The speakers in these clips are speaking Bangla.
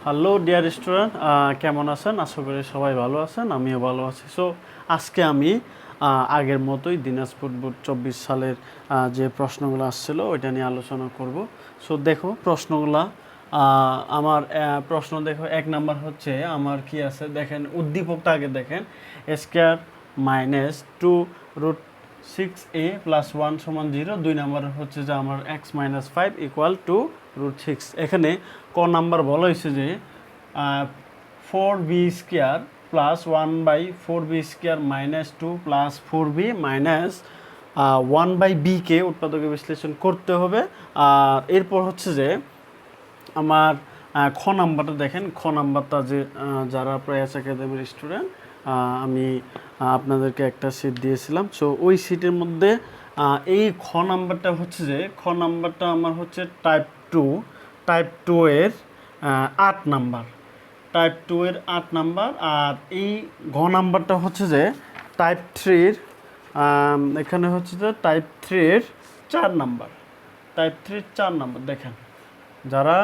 হ্যালো ডিয়ার স্টুডেন্ট, কেমন আছেন? আশা করি সবাই ভালো আছেন, আমিও ভালো আছি। সো আজকে আমি আগের মতোই দিনাজপুর বোর্ড 24 সালের যে প্রশ্নগুলো আসছিল ওইটা নিয়ে আলোচনা করব। সো দেখো প্রশ্নগুলা, আমার প্রশ্ন দেখো, 1 নাম্বার হচ্ছে আমার কি আছে দেখেন, উদ্দীপকটা আগে দেখেন। স্কোয়ার মাইনাস 2√6a প্লাস 1 সমান 0। 2 নাম্বার হচ্ছে যে আমার x-5 ইকুয়াল টু √6। এখানে নাম্বার বলা হয়েছে যে 4b² plus 1/4b² minus 2 plus 4b minus 1/b-কে উৎপাদকে বিশ্লেষণ করতে হবে। আর এরপর হচ্ছে যে আমার নাম্বারটা দেখেন, নাম্বারটা যে যারা প্রয়াস একাডেমির স্টুডেন্ট, আমি আপনাদেরকে একটা সিট দিয়েছিলাম। সো ওই সিটের মধ্যে এই নাম্বারটা হচ্ছে যে নাম্বারটা আমার হচ্ছে টাইপ টু এর 8 নাম্বার, টাইপ 2 এর 8 নাম্বার। আর এই নাম্বারটা হচ্ছে যে টাইপ 3-র, এখানে হচ্ছে যে টাইপ 3-এর 4 নাম্বার, টাইপ 3-র 4 নাম্বার। দেখেন যারা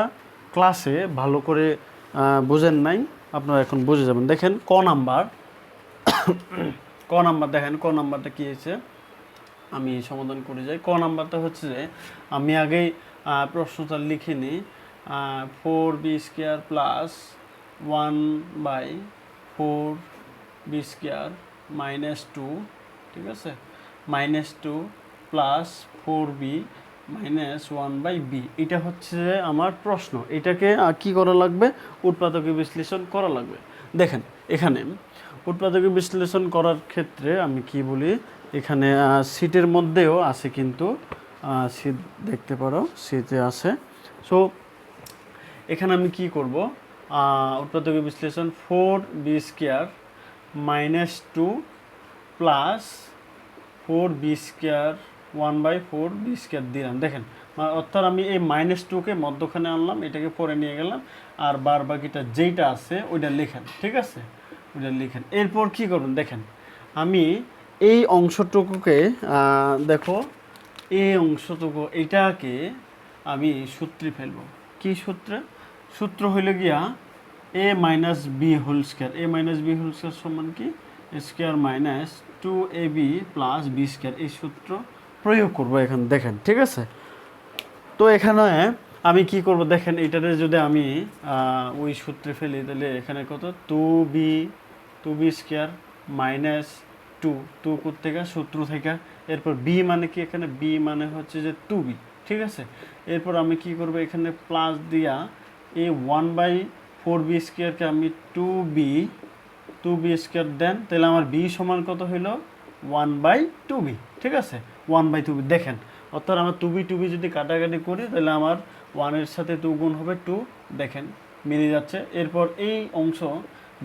ক্লাসে ভালো করে বোঝেন নাই আপনারা এখন বুঝে যাবেন। দেখেন নাম্বার, নাম্বার দেখেন নাম্বারটা কী হয়েছে, আমি সমাধান করে যাই। নাম্বারটা হচ্ছে যে আমি আগেই প্রশ্নটা লিখে নিই। 4b² প্লাস 1/4b² মাইনাস 2, ঠিক আছে, minus 2 plus 4b minus 1/b। এটা হচ্ছে আমার প্রশ্ন। এটাকে কি করা লাগবে? উৎপাদকে বিশ্লেষণ করা লাগবে। দেখেন এখানে উৎপাদকে বিশ্লেষণ করার ক্ষেত্রে আমি কি বলি, এখানে সিটের মধ্যেও আছে, কিন্তু সিট দেখতে পারো, সিটে আছে। সো এখানে আমি কি করব, উৎপাদকে বিশ্লেষণ 4b² minus 2 plus 4b² 1/4b² দিলাম। দেখেন অর্থাৎ আমি এই -2-কে মধ্যখানে আনলাম, এটাকে পরে নিয়ে গেলাম, আর বার বাকিটা যেইটা আছে ওইটা লিখেন, ঠিক আছে, ওইটা লিখেন। এরপর কি করবেন দেখেন, আমি এই অংশটুকুকে দেখো, এই অংশটুকু এটাকে আমি সূত্রে ফেলবো। কি সূত্রে? সূত্র হইল গিয়া a-b² সমান কি, square minus 2ab plus b²। এই সূত্র প্রয়োগ করবো এখানে, দেখেন, ঠিক আছে। তো এখানে আমি কি করব দেখেন, এটাতে যদি আমি ওই সূত্রে ফেলি তাহলে এখানে কত, 2b² মাইনাস 2 থেকে সূত্র থেকে। এরপর বি মানে কি, এখানে বি মানে হচ্ছে যে 2b, ঠিক আছে। এরপর আমি কি করব, এখানে প্লাস দিয়া এই 1/4b²-কে আমি 2b² দেন, তাহলে আমার বি সমান কত হইল 1/2b, ঠিক আছে, 1/2b। দেখেন অর্থাৎ আমার 2b যদি কাটাকাটি করি তাহলে আমার 1-এর সাথে 2 গুণ হবে 2, দেখেন মিলে যাচ্ছে। এরপর এই অংশ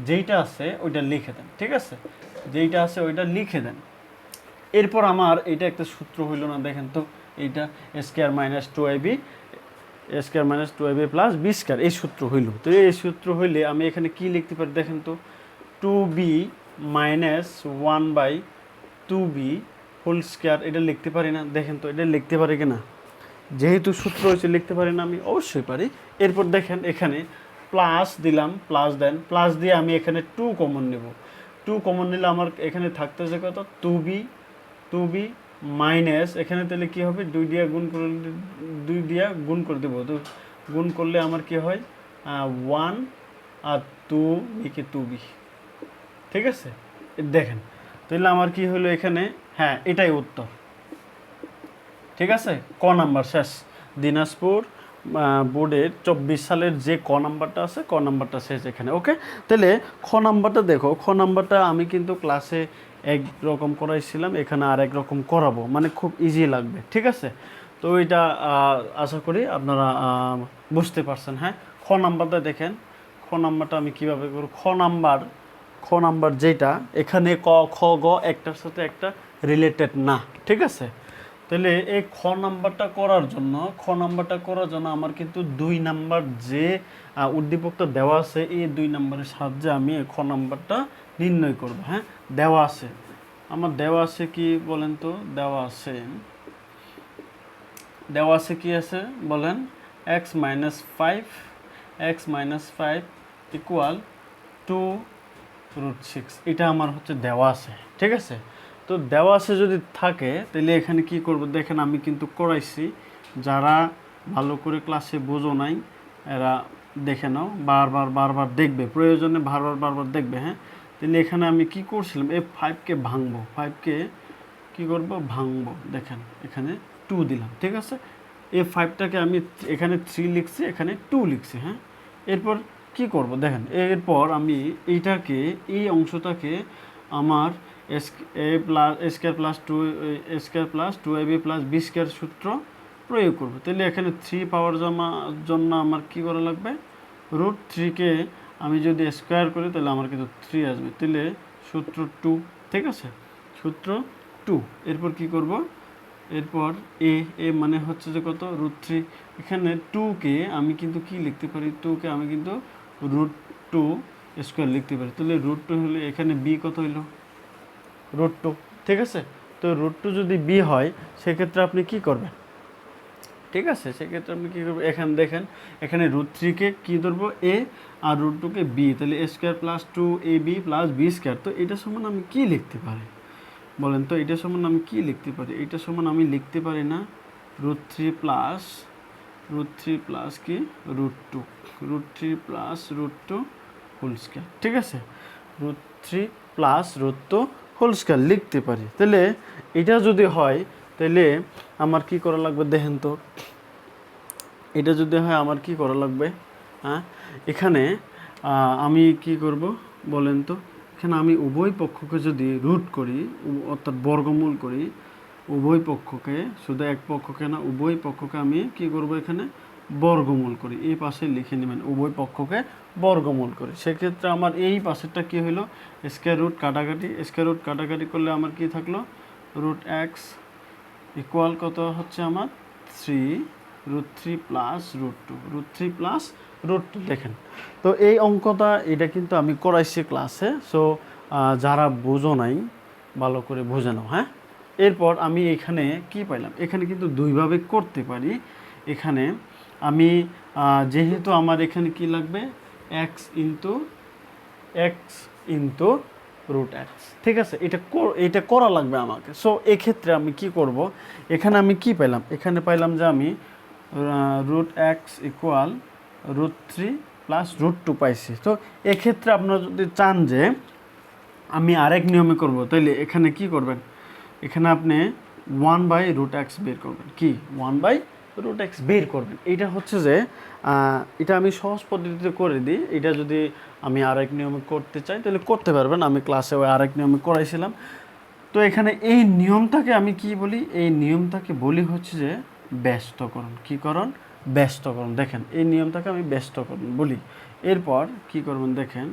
যেইটা আছে ওইটা লিখে দেন, ঠিক আছে, যেইটা আছে ওইটা লিখে দেন। এরপর আমার এটা একটা সূত্র হইল না, দেখেন তো, এইটা square minus 2ab plus b², এই সূত্র হইল। তো এই সূত্র হইলে আমি এখানে কি লিখতে পারি দেখেন তো, 2b minus 1/2b whole square, এটা লিখতে পারি না? দেখেন তো এটা লিখতে পারি কিনা, যেহেতু সূত্র হয়েছে লিখতে পারি না? আমি অবশ্যই পারি। এরপর দেখেন এখানে প্লাস দিলাম, প্লাস দেন, প্লাস দিয়ে আমি এখানে 2 কমন নেব। 2 কমন নিলে আমার এখানে থাকতেছে কত, 2b মাইনাস, এখানে তাহলে কি হবে, 2 দিয়ে গুণ করলে, 2 দিয়ে গুণ করে দেবো, তো গুণ করলে আমার কি হয় 1 আর 2b-কে 2b, ঠিক আছে। দেখেন তাহলে আমার কি হলো এখানে, হ্যাঁ এটাই উত্তর, ঠিক আছে। নাম্বার শেষ। দিনাজপুর বোর্ডের 24 সালের যে নাম্বারটা আছে, নাম্বারটা শেষ এখানে। ওকে, তাহলে নাম্বারটা দেখো, নাম্বারটা আমি কিন্তু ক্লাসে এক রকম করাইছিলাম, এখানে আর এক রকম করাবো, মানে খুব ইজি লাগবে, ঠিক আছে। তো এটা আশা করি আপনারা বুঝতে পারছেন। হ্যাঁ, নাম্বারটা দেখেন, নাম্বারটা আমি কিভাবে করব। নাম্বার যেটা এখানে ক খ গ একটার সাথে একটা রিলেটেড না, ঠিক আছে। তাহলে এই নাম্বারটা করার জন্য আমার কিন্তু 2 নাম্বার যে উদ্দীপকটা দেওয়া আছে, এই 2 নাম্বারের সাহায্যে আমি নাম্বারটা নির্ণয় করব। হ্যাঁ, দেওয়া আছে, আমার দেওয়া আছে কি বলেন তো, দেওয়া আছে কি আছে বলেন, x-5 এক্স মাইনাস 5 ইকুয়াল 2√6, এটা আমার হচ্ছে দেওয়া আছে, ঠিক আছে। তো দেওয়া আছে যদি থাকে তাহলে এখানে কি করব দেখেন, আমি কিন্তু করাইছি, যারা ভালো করে ক্লাসে বোঝো নাই এরা দেখে নাও, বারবার দেখবে, প্রয়োজনে বারবার দেখবে, হ্যাঁ। তাহলে এখানে আমি কি করছিলাম, এই 5কে ভাঙবো, 5কে কি করব ভাঙবো, দেখেন এখানে 2 দিলাম, ঠিক আছে। এই 5টাকে আমি এখানে 3 লিখছি, এখানে 2 লিখছি, হ্যাঁ। এরপর কি করব দেখেন, এরপর আমি এইটাকে, এই অংশটাকে আমার A plus A square plus 2 A square plus 2ab plus B square সূত্র প্রয়োগ করব। তাহলে এখানে 3 পাওয়ার জন্য আমার কি করা লাগবে, √3কে আমি যদি স্কোয়ার করি তাহলে আমার কিন্তু 3 আসবে, তাহলে সূত্র 2, ঠিক আছে, সূত্র 2। এরপর কি করব, এরপর এ মানে হচ্ছে যে কত, √3। এখানে 2কে আমি কিন্তু কি লিখতে পারি, 2কে আমি কিন্তু √2 স্কোয়ার লিখতে পারি। তাহলে √2 হলে এখানে বি কত হইল, √2, ঠিক আছে। তো √2 যদি বি হয় সেক্ষেত্রে আপনি কি করবেন, ঠিক আছে, সেক্ষেত্রে আপনি কী করবেন, এখানে দেখেন এখানে √3কে কী ধরবো এ, আর √2কে বি, তাহলে A square plus 2ab plus B square. তো এটা সমান আমি কি লিখতে পারি বলেন তো, এটা সমান আমি কি লিখতে পারি, এটা সমান আমি লিখতে পারি না √3 প্লাস কি √2, √3 প্লাস √2 হোল স্কোয়ার, ঠিক আছে, √3 প্লাস √2 হোল স্কোয়ার লিখতে পারি। তাহলে এটা যদি হয় তাহলে আমার কি করা লাগবে দেখেন তো, এটা যদি হয় আমার কি করা লাগবে, হ্যাঁ। এখানে আমি কি করব বলেন তো, এখানে আমি উভয় পক্ষকে যদি রুট করি, অর্থাৎ বর্গমূল করি, উভয় পক্ষকে, শুধু এক পক্ষকে না, উভয় পক্ষকে আমি কি করব এখানে বর্গমূল করি, এই পাশে লিখে নেবেন উভয় পক্ষকে বর্গমূল করি। সেক্ষেত্রে আমার এই পাশেরটা কি হলো, স্কয়ার রুট কাটাকাটি, স্কয়ার রুট কাটাকাটি করলে আমার কি থাকলো, √x ইকুয়াল কত হচ্ছে আমার 3√3 প্লাস √2, √3 প্লাস √2। দেখেন তো এই অঙ্কটা, এটা কিন্তু আমি করাইছি ক্লাসে, সো যারা বোঝো নাই ভালো করে বুঝে নাও, হ্যাঁ। এরপর আমি এখানে কি পাইলাম, এখানে কিন্তু দুইভাবে করতে পারি। এখানে আমি যেহেতু আমার এখানে কি লাগবে, x ইন্টু √x, ঠিক আছে, এটা করা লাগবে আমাকে। সো এক্ষেত্রে আমি কি করব, এখানে আমি কি পেলাম, এখানে পাইলাম যে আমি √x ইকুয়াল √3 প্লাস √2 পাইছি। তো এক্ষেত্রে আপনারা যদি চান যে আমি আরেক নিয়মে করব, তাইলে এখানে কি করবেন, এখানে আপনি 1/√x বের করবেন, কি 1/√x বের করবেন। এটা হচ্ছে যে এটা আমি সহজ পদ্ধতিতে করে দিই, এটা যদি আমি আরেক নিয়মে করতে চাই তাহলে করতে পারবেন, আমি ক্লাসে ওই আরেক নিয়মে করাইছিলাম। তো এখানে এই নিয়মটাকে আমি কি বলি, এই নিয়মটাকে বলি হচ্ছে যে ব্যস্তকরণ, কি করণ, ব্যস্তকরণ। দেখেন এই নিয়মটাকে আমি ব্যস্তকরণ বলি। এরপর কি করবেন দেখেন,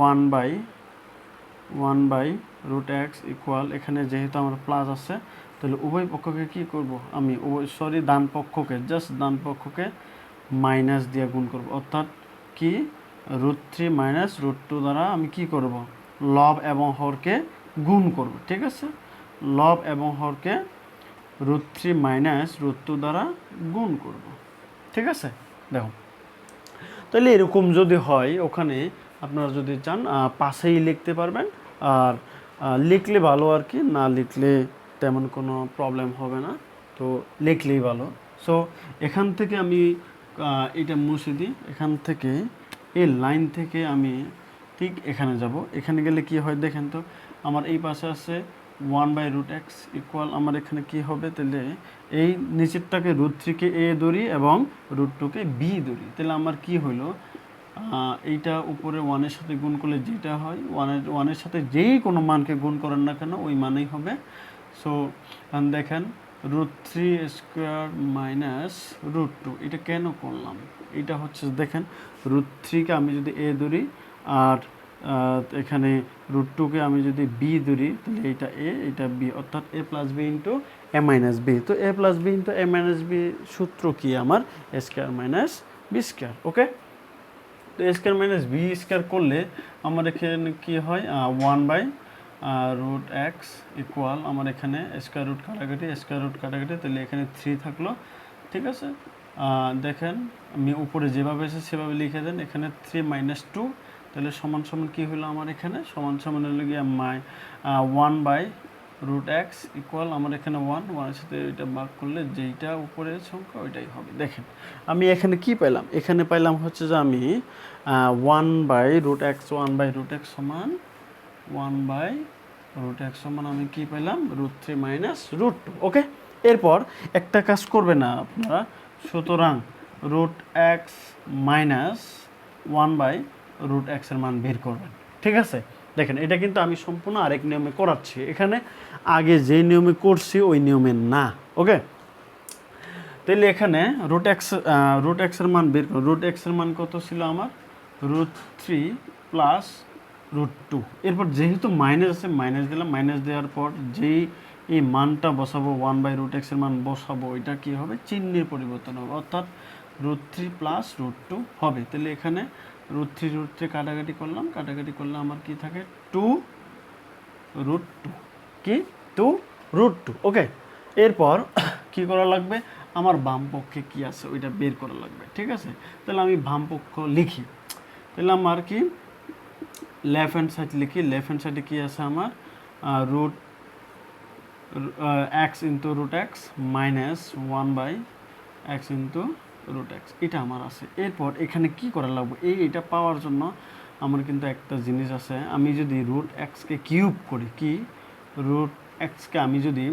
1/√x ইকুয়াল, এখানে যেহেতু আমার প্লাস আছে তাহলে উভয় পক্ষকে কি করব আমি, ডান পক্ষকে, জাস্ট ডান পক্ষকে মাইনাস দিয়ে গুণ করব, অর্থাৎ কি √3 মাইনাস √2 দ্বারা আমি কি করব, লব এবং হরকে গুণ করব, ঠিক আছে, লব এবং হরকে √3 মাইনাস √2 দ্বারা গুণ করব, ঠিক আছে। দেখো তাহলে এরকম যদি হয়, ওখানে আপনারা যদি চান পাশেই লিখতে পারবেন, আর লিখলে ভালো আর কি, না লিখলে তেমন কোনো প্রবলেম হবে না, তো লিখলেই ভালো। সো এখান থেকে আমি এটা মুছে দিই, এখান থেকে এই লাইন থেকে আমি ঠিক এখানে যাব, এখানে গেলে কি হয় দেখেন তো, আমার এই পাশে আছে 1/√x ইকুয়াল, আমার এখানে কি হবে, তাহলে এই নিচেরটাকে √3কে a ধরি এবং √2কে b ধরি, তাহলে আমার কি হলো, এইটা উপরে 1-এর সাথে গুণ করলে যেটা হয়, 1-এর সাথে যেই কোনো মানকে গুণ করেন না কেন ওই মানেই হবে। সো দেখেন √3 স্কোয়ার মাইনাস √2, এটা কেন করলাম, এটা হচ্ছে দেখেন √3কে আমি যদি a ধরি আর এখানে √2কে আমি যদি b ধরি, তাহলে এইটা a এটা b, অর্থাৎ a plus b into a minus b। তো a plus b into a minus b সূত্র কি আমার, a square minus b square, okay. তো a square minus b square করলে আমার এখানে কি হয়, 1/√x ইকুয়াল, আমার এখানে স্কোয়ার রুট কাটাকাটি, তাহলে এখানে 3 থাকলো, ঠিক আছে। দেখেন আমি উপরে যেভাবে এসে সেভাবে লিখে দেন, এখানে 3 - 2, তাহলে সমান সমান কী হলো আমার এখানে সমান সমান হলো গিয়ে 1/√x ইকুয়াল আমার এখানে 1 সাথে এটা ভাগ করলে যেইটা উপরের সংখ্যা ওইটাই হবে। দেখেন আমি এখানে কি পেলাম, এখানে পাইলাম হচ্ছে যে আমি 1/√x সমান 1/√x সমান আমি কি পেলাম √3 - √2। ওকে, এরপর একটা কাজ করবে না আপনারা, সুতরাং √x - 1/√x এর মান বের করবেন। ঠিক আছে, দেখেন এটা কিন্তু আমি সম্পূর্ণ আরেক নিয়মে করাচ্ছি, এখানে আগে যে নিয়মে করছি ওই নিয়মে না। ওকে, তাহলে এখানে √x এর মান বের করুন। √x এর মান কত ছিল আমার √3 প্লাস √2। এরপর যেহেতু মাইনাস আছে মাইনাস দিলাম, মাইনাস দেওয়ার পর যেই এই মানটা বসাবো 1/√x এর মান বসাবো, এটা কি হবে চিহ্নের পরিবর্তন হবে, অর্থাৎ √3 প্লাস √2 হবে। তাহলে এখানে √3 কাটাকাটি করলাম, কাটাকাটি করলে আমার কি থাকে 2√2, কি 2√2। ওকে, এরপর কি করা লাগবে, আমার বাম পক্ষে কি আছে ওইটা বের করা লাগবে। ঠিক আছে, তাহলে আমি বাম পক্ষ লিখি, তাহলে আমার কি লেফট হ্যান্ড সাইড লিখি, লেফট হ্যান্ড সাইডে কি আছে আমার x into √x minus 1/x into √x, এটা আমার আছে। এরপর এখানে কি করা লাগবে, এটা পাওয়ার জন্য আমার কিন্তু একটা জিনিস আছে, আমি যদি √x-কে কিউব করি, কি √x-কে আমি যদি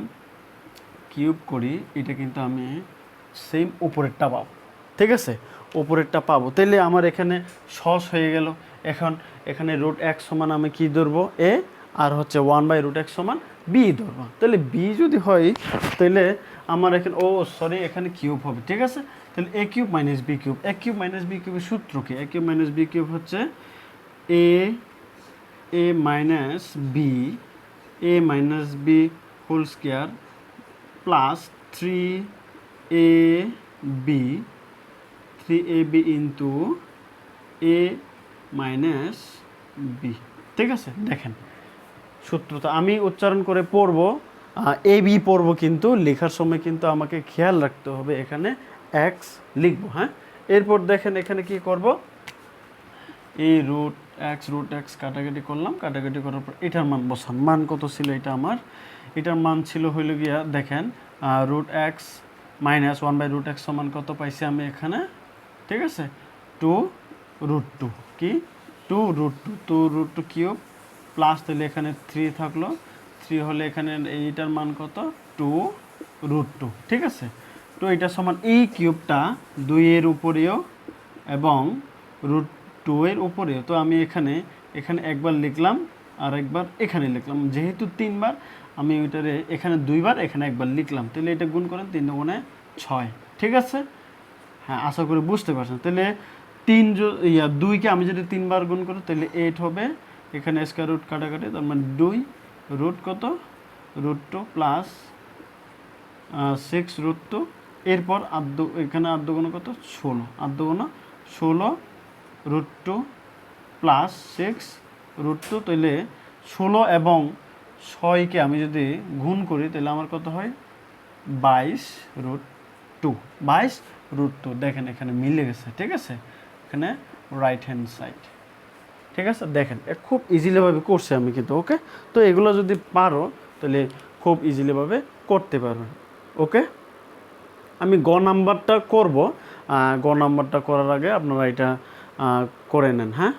কিউব করি, এটা কিন্তু আমি সেম উপরেরটা পাবো। ঠিক আছে, উপরেরটা পাবো, তাহলে আমার এখানে সহজ হয়ে গেল। এখন এখানে √x সমান আমি কি ধরবো a, আর হচ্ছে 1/√x সমান b ধরবো। তাহলে b যদি হয় তাহলে আমার এখানে এখানে কিউব হবে। ঠিক আছে, তাহলে a cube minus b cube, a cube minus b কিউবের সূত্র কি, a cube minus b cube হচ্ছে a minus b whole square plus 3ab into a minus b। ঠিক আছে, দেখেন সূত্রটা আমি উচ্চারণ করে পড়বো, এ বি পড়বো, কিন্তু লেখার সময় কিন্তু আমাকে খেয়াল রাখতে হবে এখানে x লিখবো। হ্যাঁ, এরপর দেখেন এখানে কি করব, এই √x কাটাকাটি করলাম, কাটাকাটি করার পর এটার মান বসান, মান কত ছিল এটা আমার, এটার মান ছিল হইল গিয়া দেখেন √x মাইনাস 1/√x সমান কত পাইছি আমি এখানে। ঠিক আছে, 2√2, কি 2√2 কিউব প্লাস, তাহলে এখানে 3 থাকলো, 3 হলে এখানে এইটার মান কত 2√2। ঠিক আছে, তো এটা সমান এই কিউবটা 2 এর উপরেও এবং √2 এর উপরেও, তো আমি এখানে একবার লিখলাম আর একবার এখানে লিখলাম, যেহেতু 3 বার আমি ওইটারে এখানে 2 বার এখানে একবার লিখলাম, তাহলে এটা গুণ করেন 3 গুণে 6। ঠিক আছে, হ্যাঁ আশা করি বুঝতে পারছেন। তাহলে 2কে আমি যদি 3 বার গুণ করি তাহলে 8 হবে, এখানে স্কয়ার রুট কাটাকাটি, তার মানে 2 রুট কত √2 প্লাস 6√2, এরপর এখানে আদ্যগুণ কত 16, আদ্যগুণ 16√2 প্লাস 6√2, তাহলে 16 এবং 6কে আমি যদি গুণ করি তাহলে আমার কত হয় 22√2। দেখেন এখানে মিলে গেছে। ঠিক আছে, এখানে রাইট হ্যান্ড সাইড। ঠিক আছে, দেখেন খুব ইজিলিভাবে করছি আমি কিন্তু। ওকে, তো এগুলো যদি পারো তাহলে খুব ইজিলিভাবে করতে পারবেন। ওকে, আমি গ নাম্বারটা করব, গ নাম্বারটা করার আগে আপনারা এটা করে নেন। হ্যাঁ।